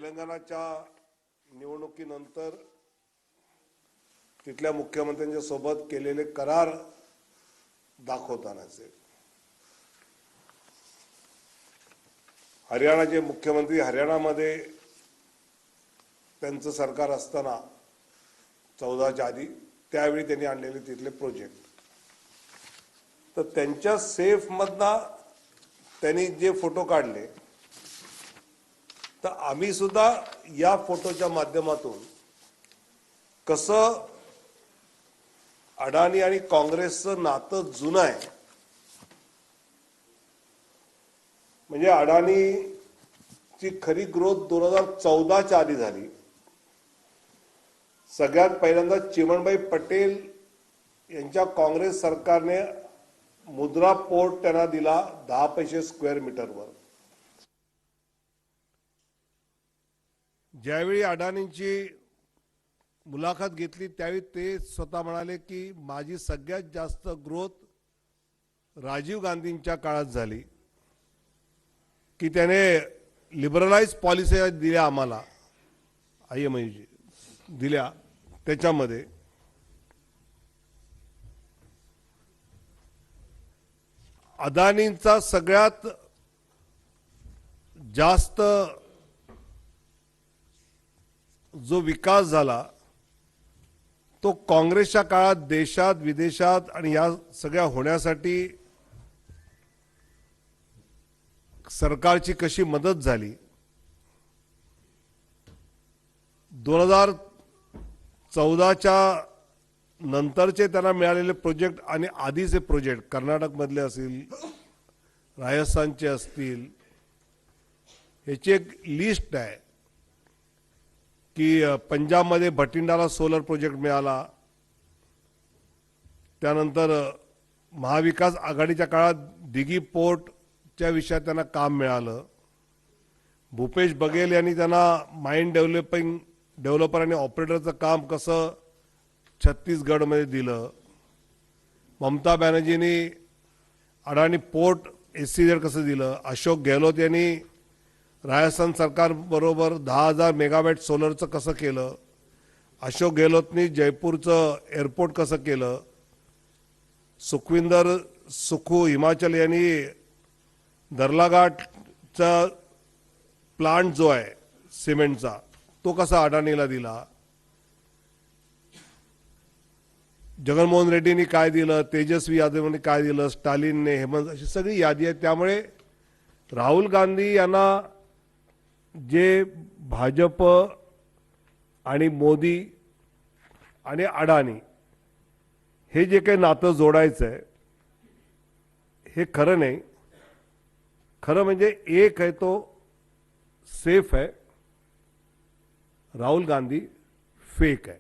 तेलंगणाच्या निवडणुकीनंतर तिथल्या मुख्यमंत्र्यांच्या सोबत केलेले करार दाखवतानाचे हरियाणाचे मुख्यमंत्री हरियाणामध्ये त्यांचं सरकार असताना 14च्या आधी त्यावेळी त्यांनी आणलेले तिथले प्रोजेक्ट तर त्यांच्या सेफ मधना त्यांनी जे फोटो काढले तर आम्ही सुद्धा या फोटोच्या माध्यमातून कसं अडाणी आणि काँग्रेसचं नातं जुनं आहे म्हणजे अडाणीची खरी ग्रोथ 2014च्या आधी झाली। सगळ्यात पहिल्यांदा चिमणभाई पटेल यांच्या काँग्रेस सरकारने मुद्रा पोर्ट त्यांना दिला 10 पैसे स्क्वेअर मीटरवर। ज्यावेळी अडाणींची मुलाखत घेतली त्यावेळी ते स्वतः म्हणाले की माझी सगळ्यात जास्त ग्रोथ राजीव गांधींच्या काळात झाली की त्याने लिबरलाइज पॉलिसी दिल्या आम्हाला IMI दिल्या त्याच्यामध्ये अदानींचा सगळ्यात जास्त जो विकास झाला तो काँग्रेसच्या काळात देशात विदेशात आणि या सगळ्या होण्यासाठी सरकारची कशी मदत झाली। 2014च्या नंतरचे त्यांना मिळालेले प्रोजेक्ट आणि आधीचे प्रोजेक्ट कर्नाटक मधले असतील राजस्थानचे असतील याची एक लिस्ट आहे की पंजाबमध्ये भटिंडाला सोलर प्रोजेक्ट मिळाला। त्यानंतर महाविकास आघाडीच्या काळात दिघी पोर्टच्या विषयात त्यांना काम मिळालं। भूपेश बघेल यांनी त्यांना माइंड डेव्हलपर आणि ऑपरेटरचं काम कसं छत्तीसगडमध्ये दिलं। ममता बॅनर्जींनी अडाणी पोर्ट SEZ कसं दिलं। अशोक गेहलोत यांनी राजस्थान सरकार बरोबर 10,000 मेगावॅट सोलरचं कसं केलं। अशोक गेहलोतनी जयपूरचं एअरपोर्ट कसं केलं। सुखविंदर सुखू हिमाचल यांनी दर्लाघाटचा प्लांट जो आहे सिमेंटचा तो कसा अडाणीला दिला। जगनमोहन रेड्डींनी काय दिलं, तेजस्वी यादवनी काय दिलं, स्टालिनने, हेमंत, अशी सगळी यादी आहे। त्यामुळे राहुल गांधी यांना जे भाजप आणि मोदी आणि अडाणी हे जे काही नातं जोडायचं आहे हे खरं नाही। खरं म्हणजे एक आहे तो सेफ आहे, राहुल गांधी फेक आहे।